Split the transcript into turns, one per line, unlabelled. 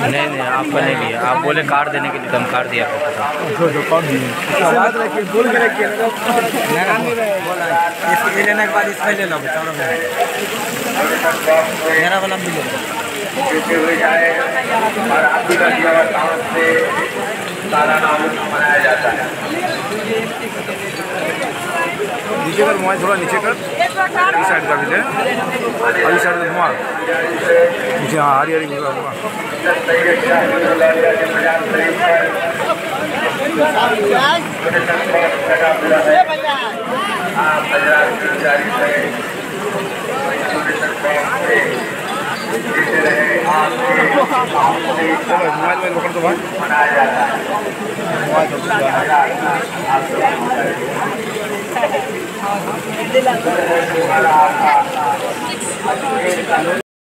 नहीं नहीं आपका नहीं लिया, आप बोले कार्ड देने के लिए तो हम कार्ड दिया।
लेने के बाद इसमें ले लो, मेरा वाला भी ले लो। मनाया जाता है। नीचे कर मोबाइल थोड़ा नीचे कर, इस साइड का भी ले, इस साइड से घुमा नीचे। हाँ हरी हरी घुमा मोबाइल पकड़ दो भाई। मनाया जाता है।